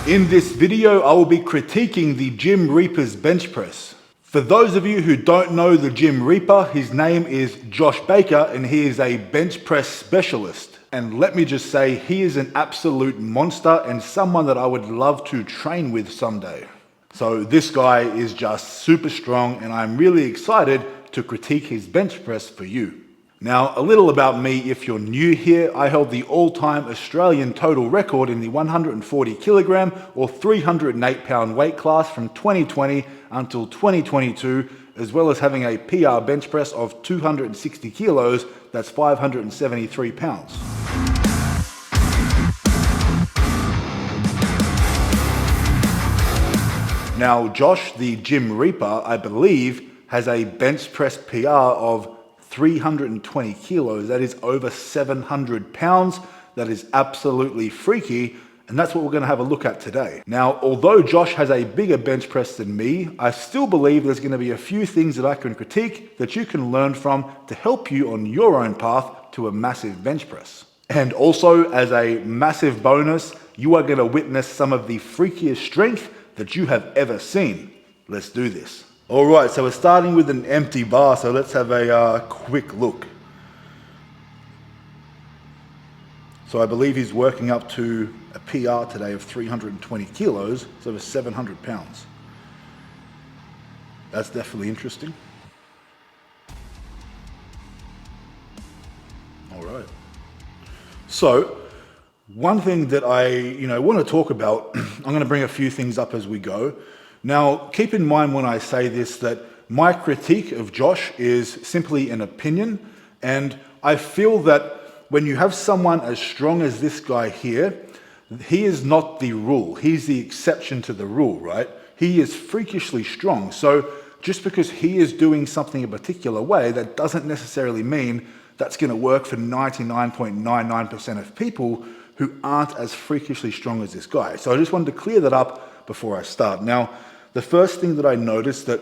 In this video, I will be critiquing the Gym Reaper's bench press. For those of you who don't know the Gym Reaper, his name is Josh Baker and he is a bench press specialist. And let me just say, he is an absolute monster and someone that I would love to train with someday. So this guy is just super strong and I'm really excited to critique his bench press for you. Now, a little about me if you're new here. I held the all-time Australian total record in the 140 kilogram or 308 pound weight class from 2020 until 2022, as well as having a PR bench press of 260 kilos, that's 573 pounds. Now, Josh, the Gym Reaper, I believe, has a bench press PR of 320 kilos. That is over 700 pounds. That is absolutely freaky. And that's what we're going to have a look at today. Now, although Josh has a bigger bench press than me, I still believe there's going to be a few things that I can critique that you can learn from to help you on your own path to a massive bench press. And also, as a massive bonus, you are going to witness some of the freakiest strength that you have ever seen. Let's do this. All right, so we're starting with an empty bar, so let's have a quick look. So I believe he's working up to a PR today of 320 kilos, so over 700 pounds. That's definitely interesting. All right. So one thing that I want to talk about, I'm going to bring a few things up as we go. Now, keep in mind when I say this that my critique of Josh is simply an opinion, and I feel that when you have someone as strong as this guy here, he is not the rule. He's the exception to the rule, right? He is freakishly strong. So just because he is doing something a particular way, that doesn't necessarily mean that's going to work for 99.99% of people who aren't as freakishly strong as this guy. So I just wanted to clear that up before I start. Now, the first thing that I noticed that,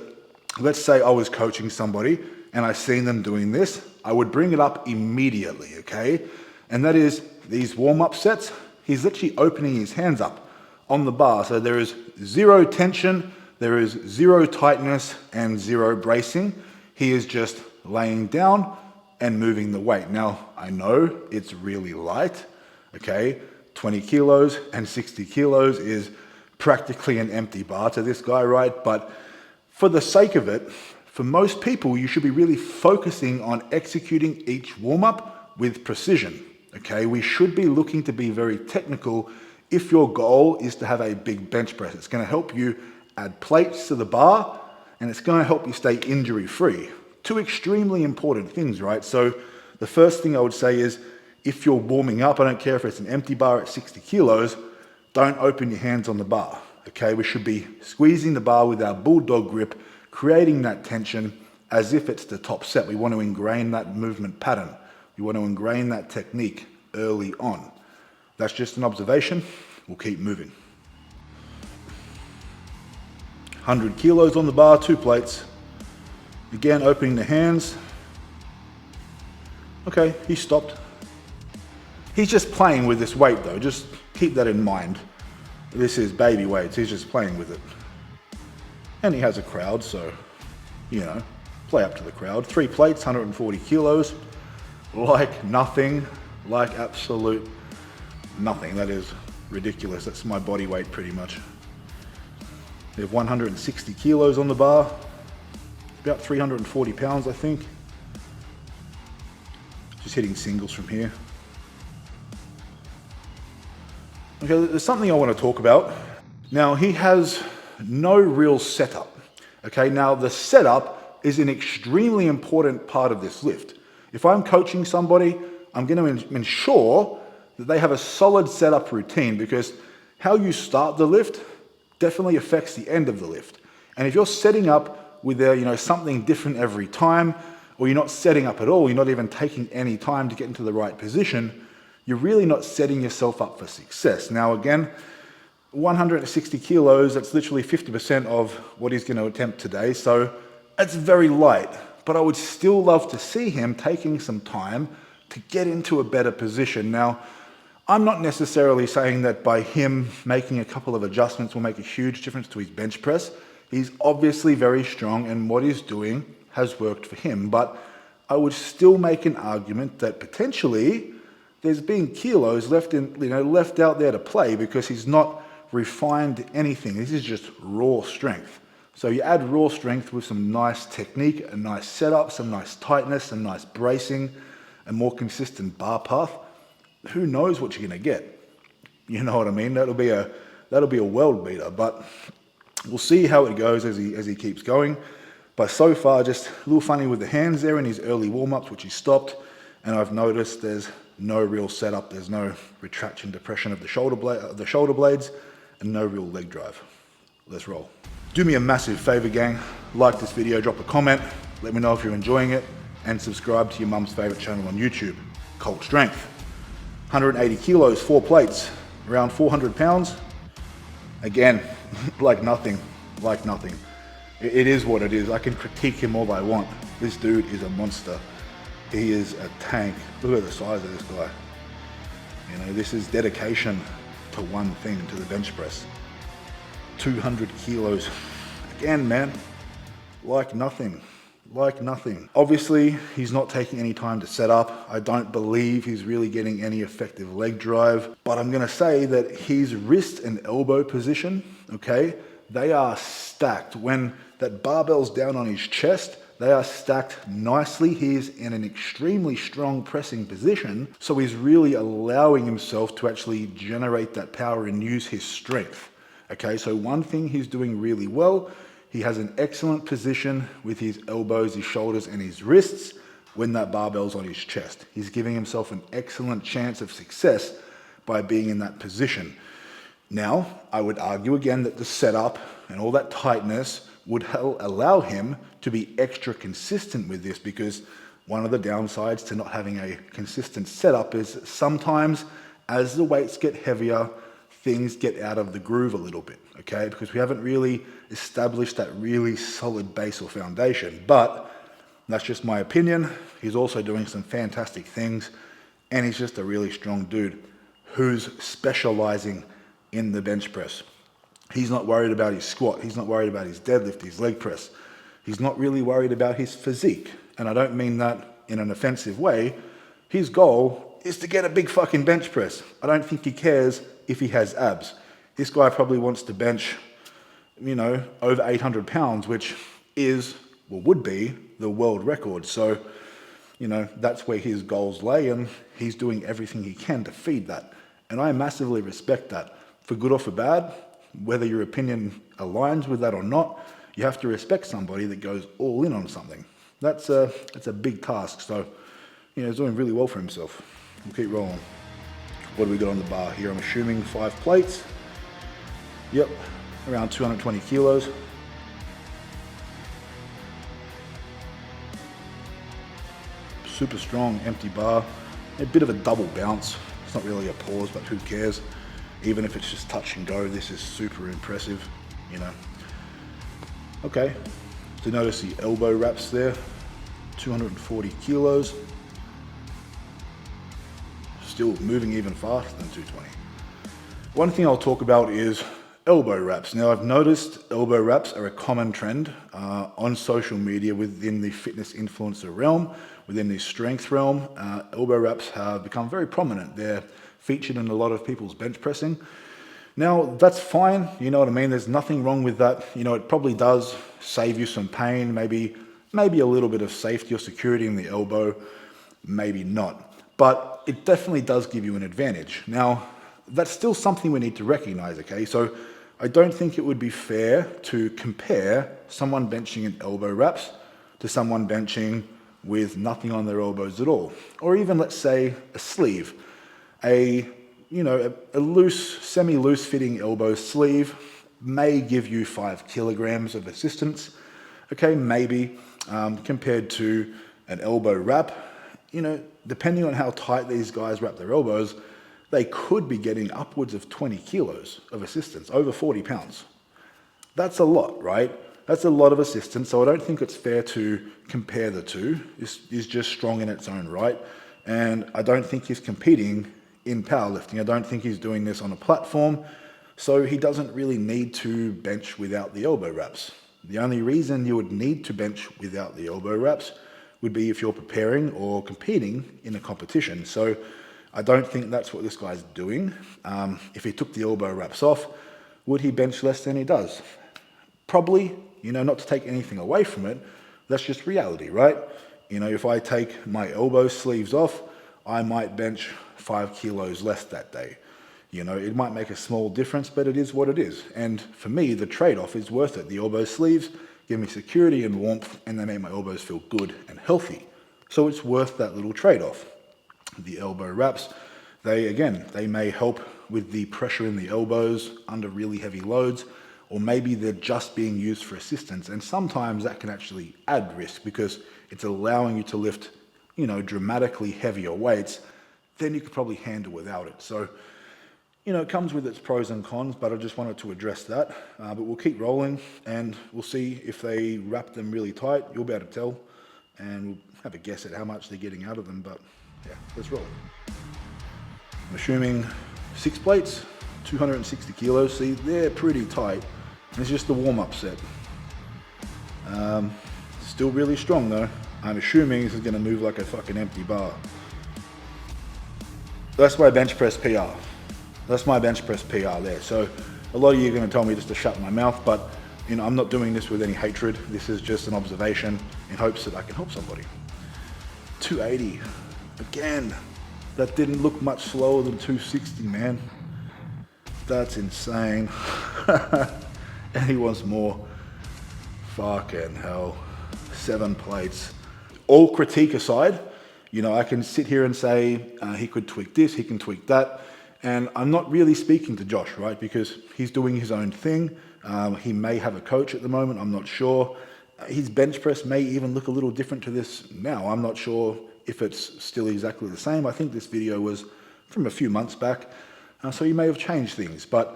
let's say I was coaching somebody and I seen them doing this, I would bring it up immediately, okay? And that is these warm-up sets, he's literally opening his hands up on the bar. So there is zero tension, there is zero tightness and zero bracing. He is just laying down and moving the weight. Now, I know it's really light, okay? 20 kilos and 60 kilos is practically an empty bar to this guy, right? But for the sake of it, for most people, you should be really focusing on executing each warm-up with precision, okay? We should be looking to be very technical if your goal is to have a big bench press. It's gonna help you add plates to the bar, and it's gonna help you stay injury-free. Two extremely important things, right? So the first thing I would say is, if you're warming up, I don't care if it's an empty bar at 60 kilos, don't open your hands on the bar, okay? We should be squeezing the bar with our bulldog grip, creating that tension as if it's the top set. We want to ingrain that movement pattern. We want to ingrain that technique early on. That's just an observation. We'll keep moving. 100 kilos on the bar, 2 plates. Again, opening the hands. Okay, he stopped. He's just playing with this weight though, just keep that in mind. This is baby weights, he's just playing with it. And he has a crowd, so, play up to the crowd. 3 plates, 140 kilos, like nothing, like absolute nothing. That is ridiculous, that's my body weight pretty much. We have 160 kilos on the bar, about 340 pounds I think. Just hitting singles from here. Okay, there's something I want to talk about. Now, he has no real setup. Okay, now the setup is an extremely important part of this lift. If I'm coaching somebody, I'm going to ensure that they have a solid setup routine, because how you start the lift definitely affects the end of the lift. And if you're setting up with something different every time, or you're not setting up at all, you're not even taking any time to get into the right position, you're really not setting yourself up for success. Now again, 160 kilos, that's literally 50% of what he's going to attempt today. So it's very light, but I would still love to see him taking some time to get into a better position. Now, I'm not necessarily saying that by him making a couple of adjustments will make a huge difference to his bench press. He's obviously very strong and what he's doing has worked for him, but I would still make an argument that potentially there's been kilos left out there to play because he's not refined anything. This is just raw strength. So you add raw strength with some nice technique, a nice setup, some nice tightness, some nice bracing, a more consistent bar path. Who knows what you're gonna get? You know what I mean? That'll be a world beater, but we'll see how it goes as he keeps going. But so far, just a little funny with the hands there in his early warm-ups, which he stopped. And I've noticed there's no real setup. There's no retraction, depression of the shoulder blades, and no real leg drive. Let's roll. Do me a massive favor, gang. Like this video, drop a comment. Let me know if you're enjoying it, and subscribe to your mum's favorite channel on YouTube, Cult Strength. 180 kilos, 4 plates, around 400 pounds. Again, like nothing. It is what it is. I can critique him all I want. This dude is a monster. He is a tank. Look at the size of this guy. You know, this is dedication to one thing, to the bench press. 200 kilos. Again, man, like nothing. Obviously, he's not taking any time to set up. I don't believe he's really getting any effective leg drive, but I'm gonna say that his wrist and elbow position, okay, they are stacked. When that barbell's down on his chest, they are stacked nicely. He is in an extremely strong pressing position, so he's really allowing himself to actually generate that power and use his strength. Okay, so one thing he's doing really well, he has an excellent position with his elbows, his shoulders, and his wrists when that barbell's on his chest. He's giving himself an excellent chance of success by being in that position. Now, I would argue again that the setup and all that tightness would allow him to be extra consistent with this, because one of the downsides to not having a consistent setup is sometimes as the weights get heavier, things get out of the groove a little bit, okay? Because we haven't really established that really solid base or foundation. But that's just my opinion. He's also doing some fantastic things, and he's just a really strong dude who's specializing in the bench press. He's not worried about his squat. He's not worried about his deadlift, his leg press. He's not really worried about his physique. And I don't mean that in an offensive way. His goal is to get a big fucking bench press. I don't think he cares if he has abs. This guy probably wants to bench, over 800 pounds, which is, would be the world record. So, that's where his goals lay, and he's doing everything he can to feed that. And I massively respect that. For good or for bad, whether your opinion aligns with that or not, you have to respect somebody that goes all in on something. That's a big task. So, he's doing really well for himself. We'll keep rolling. What do we got on the bar here? I'm assuming 5 plates. Yep, around 220 kilos. Super strong, empty bar. A bit of a double bounce. It's not really a pause, but who cares? Even if it's just touch and go, this is super impressive, Okay, so notice the elbow wraps there, 240 kilos. Still moving even faster than 220. One thing I'll talk about is elbow wraps. Now, I've noticed elbow wraps are a common trend on social media within the fitness influencer realm, within the strength realm. Elbow wraps have become very prominent. They're featured in a lot of people's bench pressing. Now, that's fine, you know what I mean? There's nothing wrong with that. It probably does save you some pain, maybe a little bit of safety or security in the elbow, maybe not. But it definitely does give you an advantage. Now, that's still something we need to recognize, okay? So I don't think it would be fair to compare someone benching in elbow wraps to someone benching with nothing on their elbows at all. Or even, let's say, a sleeve. A loose, semi-loose fitting elbow sleeve may give you 5 kilograms of assistance, okay, maybe, compared to an elbow wrap. Depending on how tight these guys wrap their elbows, they could be getting upwards of 20 kilos of assistance, over 40 pounds. That's a lot, right? That's a lot of assistance, so I don't think it's fair to compare the two. This is just strong in its own right, and I don't think he's competing in powerlifting. I don't think he's doing this on a platform, so he doesn't really need to bench without the elbow wraps. The only reason you would need to bench without the elbow wraps would be if you're preparing or competing in a competition. So I don't think that's what this guy's doing. If he took the elbow wraps off, would he bench less than he does? Probably, not to take anything away from it. That's just reality, right? If I take my elbow sleeves off, I might bench 5 kilos less that day. It might make a small difference, but it is what it is. And for me, the trade-off is worth it. The elbow sleeves give me security and warmth, and they make my elbows feel good and healthy. So it's worth that little trade-off. The elbow wraps, they may help with the pressure in the elbows under really heavy loads, or maybe they're just being used for assistance. And sometimes that can actually add risk because it's allowing you to lift, dramatically heavier weights than you could probably handle without it. So, it comes with its pros and cons, but I just wanted to address that. But we'll keep rolling and we'll see if they wrap them really tight. You'll be able to tell and we'll have a guess at how much they're getting out of them. But yeah, let's roll. I'm assuming 6 plates, 260 kilos. See, they're pretty tight. It's just the warm-up set. Still really strong though. I'm assuming this is going to move like a fucking empty bar. That's my bench press PR. That's my bench press PR there. So a lot of you are going to tell me just to shut my mouth, but I'm not doing this with any hatred. This is just an observation in hopes that I can help somebody. 280. Again, that didn't look much slower than 260, man. That's insane. And he wants more. Fucking hell. 7 plates. All critique aside, I can sit here and say he could tweak this, he can tweak that. And I'm not really speaking to Josh, right? Because he's doing his own thing. He may have a coach at the moment, I'm not sure. His bench press may even look a little different to this now. I'm not sure if it's still exactly the same. I think this video was from a few months back. So he may have changed things. But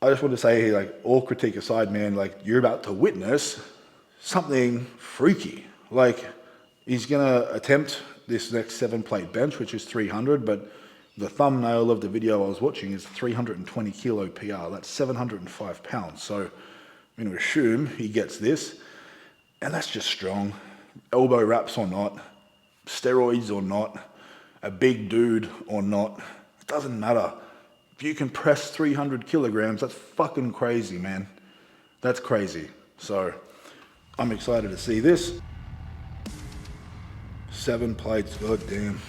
I just want to say, all critique aside, man, you're about to witness something freaky. He's going to attempt this next 7-plate bench, which is 300, but the thumbnail of the video I was watching is 320 kilo PR. That's 705 pounds. So I'm going to assume he gets this. And that's just strong. Elbow wraps or not, steroids or not, a big dude or not, it doesn't matter. If you can press 300 kilograms, that's fucking crazy, man. That's crazy. So I'm excited to see this. 7 plates, god damn.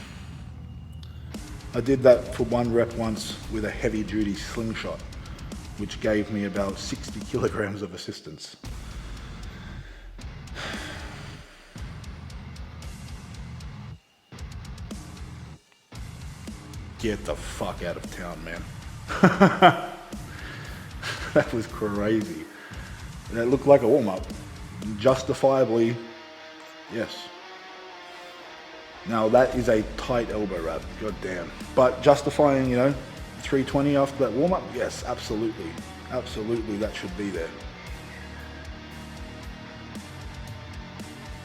I did that for 1 rep once with a heavy duty slingshot, which gave me about 60 kilograms of assistance. Get the fuck out of town, man. That was crazy. That looked like a warm-up. Justifiably, yes. Now that is a tight elbow wrap, god damn. But justifying, 320 after that warm-up, yes, absolutely. Absolutely, that should be there.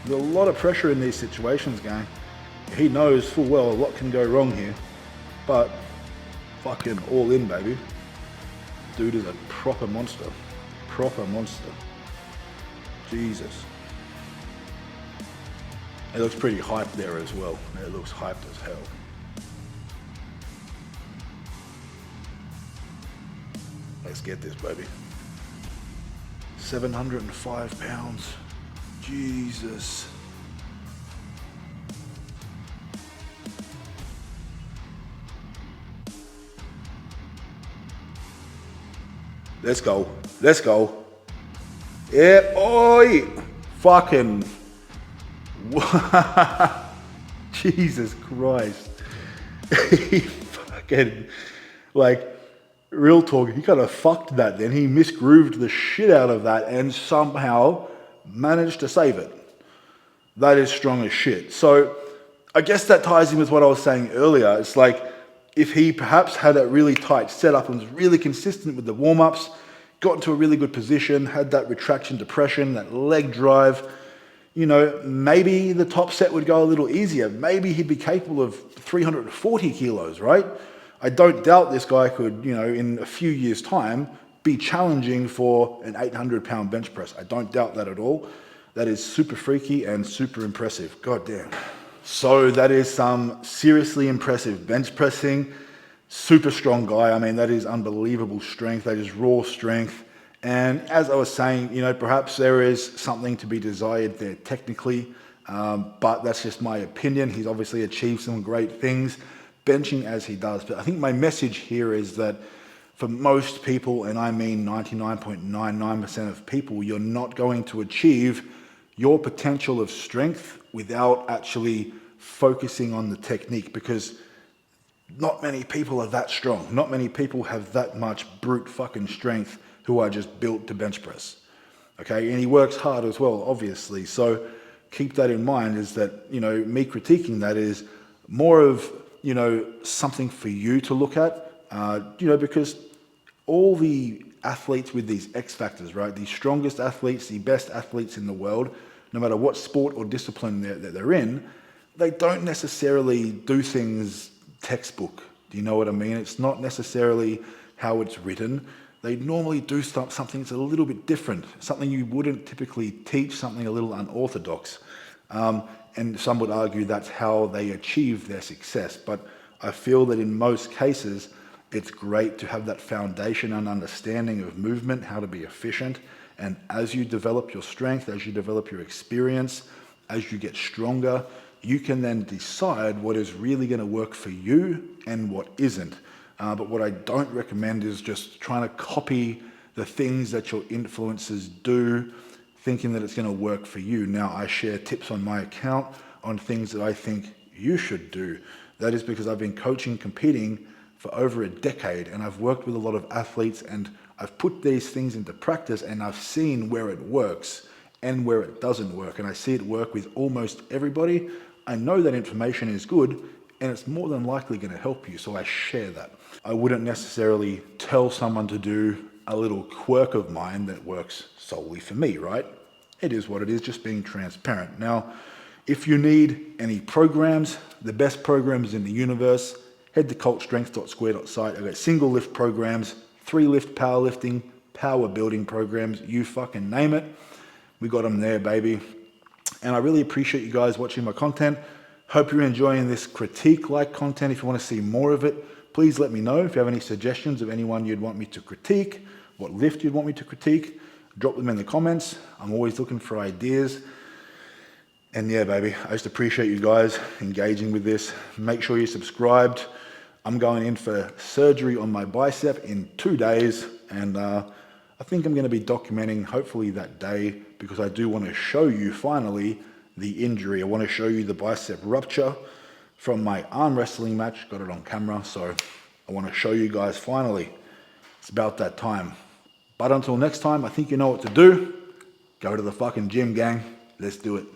There's a lot of pressure in these situations, gang. He knows full well a lot can go wrong here, but fucking all in, baby. Dude is a proper monster. Proper monster. Jesus. It looks pretty hyped there as well. It looks hyped as hell. Let's get this, baby. 705 pounds. Jesus. Let's go. Let's go. Yeah, oi! Fucking. Jesus Christ. He fucking, real talk, he kind of fucked that then. He misgrooved the shit out of that and somehow managed to save it. That is strong as shit. So I guess that ties in with what I was saying earlier. It's if he perhaps had a really tight setup and was really consistent with the warm-ups, got into a really good position, had that retraction depression, that leg drive, maybe the top set would go a little easier. Maybe he'd be capable of 340 kilos, right? I don't doubt this guy could, you know, in a few years' time, be challenging for an 800-pound bench press. I don't doubt that at all. That is super freaky and super impressive. God damn. So that is some seriously impressive bench pressing. Super strong guy. I mean, that is unbelievable strength. That is raw strength. And as I was saying, you know, perhaps there is something to be desired there technically, but that's just my opinion. He's obviously achieved some great things benching as he does. But I think my message here is that for most people, and I mean 99.99% of people, you're not going to achieve your potential of strength without actually focusing on the technique, because not many people are that strong. Not many people have that much brute fucking strength who are just built to bench press. Okay, and he works hard as well, obviously. So keep that in mind, is that, you know, me critiquing that is more of, you know, something for you to look at, you know, because all the athletes with these X factors, right? The strongest athletes, the best athletes in the world, no matter what sport or discipline that they're in, they don't necessarily do things textbook. Do you know what I mean? It's not necessarily how it's written. They normally do something that's a little bit different, something you wouldn't typically teach, something a little unorthodox. And some would argue that's how they achieve their success. But I feel that in most cases, it's great to have that foundation and understanding of movement, how to be efficient. And as you develop your strength, as you develop your experience, as you get stronger, you can then decide what is really going to work for you and what isn't. But what I don't recommend is just trying to copy the things that your influencers do, thinking that it's going to work for you. Now, I share tips on my account on things that I think you should do. That is because I've been coaching, competing for over a decade, and I've worked with a lot of athletes, and I've put these things into practice, and I've seen where it works and where it doesn't work. And I see it work with almost everybody. I know that information is good, and it's more than likely going to help you, so I share that. I wouldn't necessarily tell someone to do a little quirk of mine that works solely for me, right? It is what it is, just being transparent. Now, if you need any programs, the best programs in the universe, head to cultstrength.square.site. I've got single lift programs, 3 lift powerlifting, power building programs, you fucking name it. We got them there, baby. And I really appreciate you guys watching my content. Hope you're enjoying this critique-like content. If you want to see more of it, please let me know. If you have any suggestions of anyone you'd want me to critique, what lift you'd want me to critique, drop them in the comments. I'm always looking for ideas. And yeah, baby, I just appreciate you guys engaging with this. Make sure you're subscribed. I'm going in for surgery on my bicep in 2 days. And I think I'm going to be documenting hopefully that day, because I do want to show you finally the injury. I want to show you the bicep rupture from my arm wrestling match. Got it on camera, so I want to show you guys finally. It's about that time. But until next time, I think you know what to do. Go to the fucking gym, gang. Let's do it.